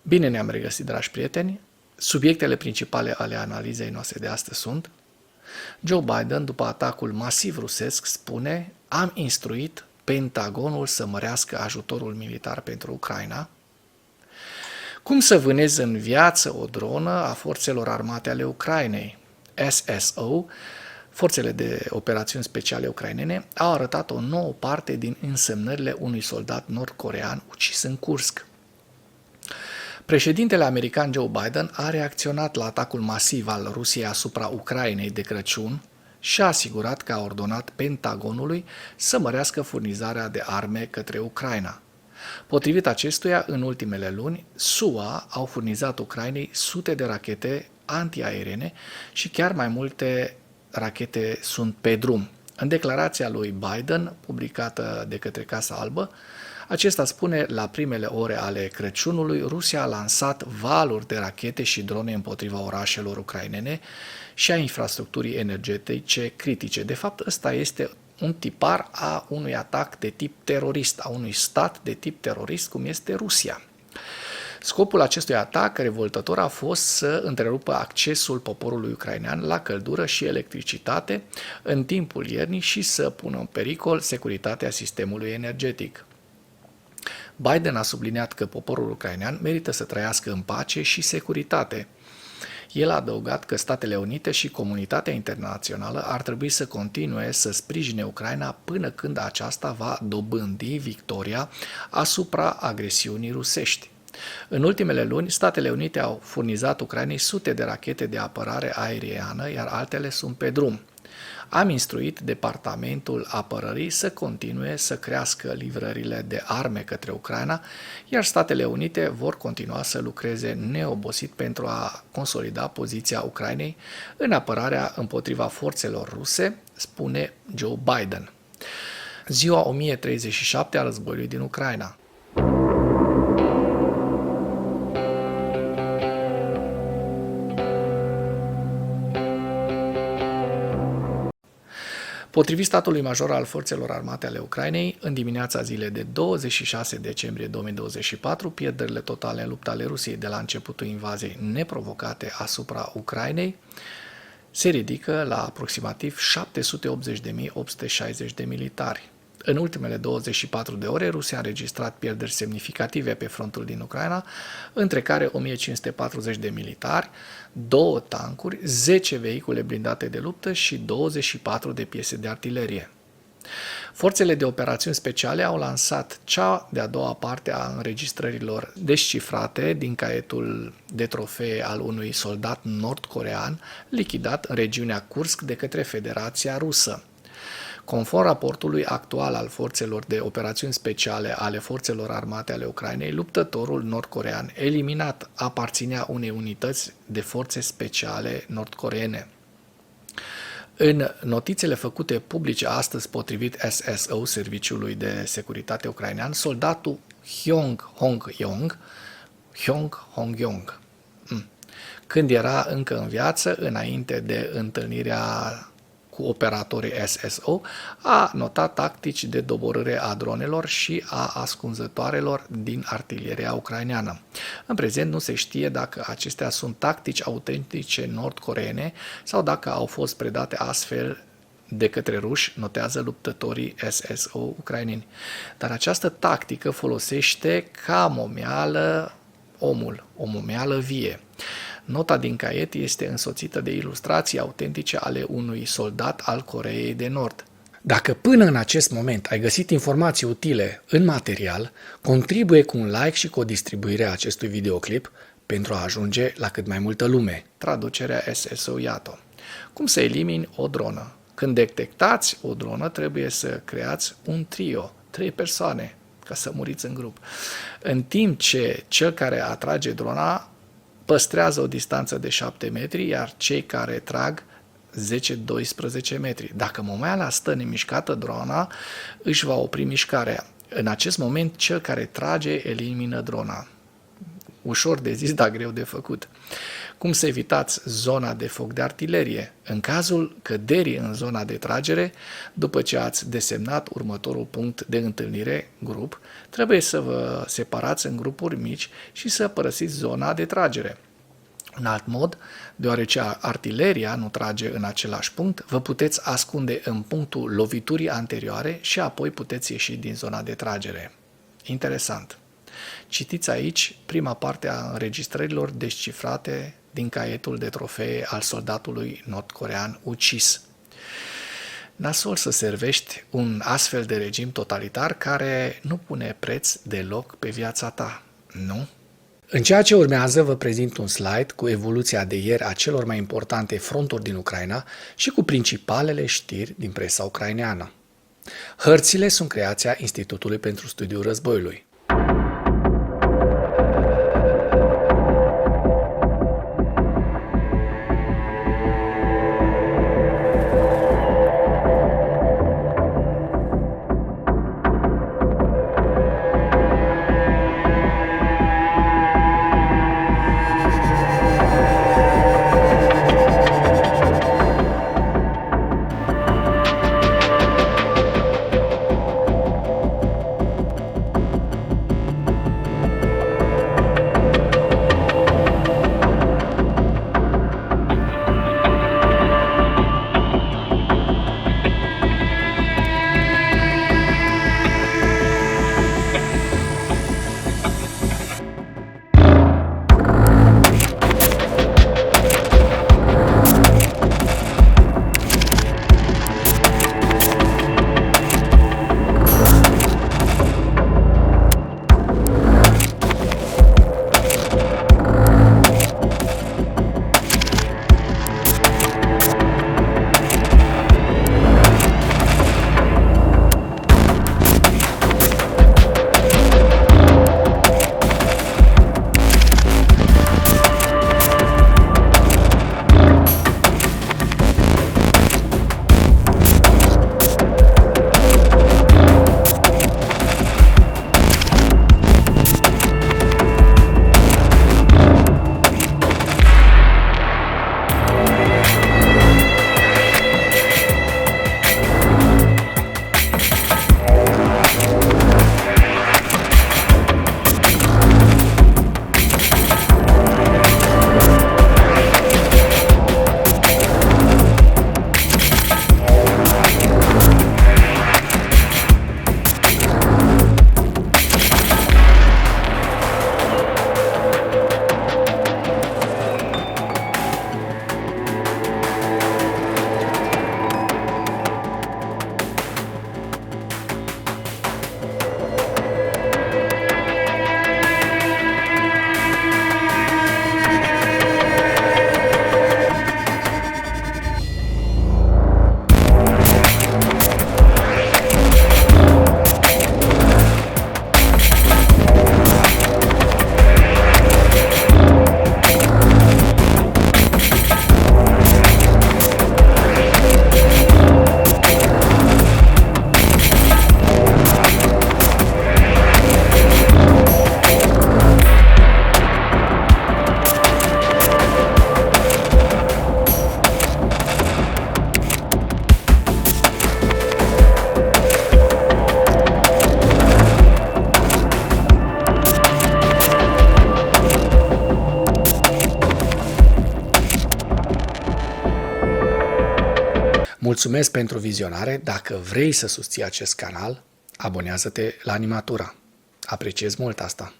Bine ne-am regăsit, dragi prieteni. Subiectele principale ale analizei noastre de astăzi sunt: Joe Biden, după atacul masiv rusesc, spune: am instruit Pentagonul să mărească ajutorul militar pentru Ucraina. Cum să vânezi în viață o dronă a forțelor armate ale Ucrainei? SSO, forțele de operațiuni speciale ucrainene, au arătat o nouă parte din însemnările unui soldat nord-corean ucis în Kursk. Președintele american Joe Biden a reacționat la atacul masiv al Rusiei asupra Ucrainei de Crăciun și a asigurat că a ordonat Pentagonului să mărească furnizarea de arme către Ucraina. Potrivit acestuia, în ultimele luni, SUA au furnizat Ucrainei sute de rachete antiaeriene și chiar mai multe rachete sunt pe drum. În declarația lui Biden, publicată de către Casa Albă, acesta spune: la primele ore ale Crăciunului, Rusia a lansat valuri de rachete și drone împotriva orașelor ucrainene și a infrastructurii energetice critice. De fapt, ăsta este un tipar a unui atac de tip terorist, a unui stat de tip terorist, cum este Rusia. Scopul acestui atac revoltător a fost să întrerupă accesul poporului ucrainean la căldură și electricitate în timpul iernii și să pună în pericol securitatea sistemului energetic. Biden a subliniat că poporul ucrainean merită să trăiască în pace și securitate. El a adăugat că Statele Unite și comunitatea internațională ar trebui să continue să sprijine Ucraina până când aceasta va dobândi victoria asupra agresiunii rusești. În ultimele luni, Statele Unite au furnizat Ucrainei sute de rachete de apărare aeriană, iar altele sunt pe drum. Am instruit Departamentul Apărării să continue să crească livrările de arme către Ucraina, iar Statele Unite vor continua să lucreze neobosit pentru a consolida poziția Ucrainei în apărarea împotriva forțelor ruse, spune Joe Biden. Ziua 1037 a războiului din Ucraina. Potrivit statului major al forțelor armate ale Ucrainei, în dimineața zilei de 26 decembrie 2024, pierderile totale în lupta ale Rusiei de la începutul invaziei neprovocate asupra Ucrainei se ridică la aproximativ 780.860 de militari. În ultimele 24 de ore, Rusia a înregistrat pierderi semnificative pe frontul din Ucraina, între care 1540 de militari, 2 tancuri, 10 vehicule blindate de luptă și 24 de piese de artilerie. Forțele de operațiuni speciale au lansat cea de-a doua parte a înregistrărilor descifrate din caietul de trofee al unui soldat nord-corean lichidat în regiunea Kursk de către Federația Rusă. Conform raportului actual al forțelor de operațiuni speciale ale forțelor armate ale Ucrainei, luptătorul nord-corean eliminat aparținea unei unități de forțe speciale nord-coreene. În notițele făcute publice astăzi potrivit SSO, Serviciului de Securitate Ucrainean, soldatul Hyong Hong-yong, când era încă în viață, înainte de întâlnirea cu operatorii SSO, a notat tactici de doborâre a dronelor și a ascunzătoarelor din artileria ucraineană. În prezent nu se știe dacă acestea sunt tactici autentice nord-coreene sau dacă au fost predate astfel de către ruși, notează luptătorii SSO ucraineni. Dar această tactică folosește ca momeală omul, o momeală vie. Nota din caiet este însoțită de ilustrații autentice ale unui soldat al Coreei de Nord. Dacă până în acest moment ai găsit informații utile în material, contribuie cu un like și cu o distribuire a acestui videoclip pentru a ajunge la cât mai multă lume. Traducerea SSO Yato. Cum să elimini o dronă? Când detectați o dronă, trebuie să creați un trio, 3 persoane, ca să muriți în grup. În timp ce cel care atrage drona păstrează o distanță de 7 metri, iar cei care trag 10-12 metri. Dacă momeala stă nemișcată, drona își va opri mișcarea. În acest moment, cel care trage elimină drona. Ușor de zis, dar greu de făcut. Cum să evitați zona de foc de artilerie? În cazul căderii în zona de tragere, după ce ați desemnat următorul punct de întâlnire, grup, trebuie să vă separați în grupuri mici și să părăsiți zona de tragere. Un alt mod, deoarece artileria nu trage în același punct, vă puteți ascunde în punctul loviturii anterioare și apoi puteți ieși din zona de tragere. Interesant! Citiți aici prima parte a înregistrărilor descifrate din caietul de trofee al soldatului nord-corean ucis. Nasol să servești un astfel de regim totalitar care nu pune preț deloc pe viața ta, nu? În ceea ce urmează vă prezint un slide cu evoluția de ieri a celor mai importante fronturi din Ucraina și cu principalele știri din presa ucraineană. Hărțile sunt creația Institutului pentru Studiul Războiului. Mulțumesc pentru vizionare. Dacă vrei să susții acest canal, abonează-te la Animatura. Apreciez mult asta.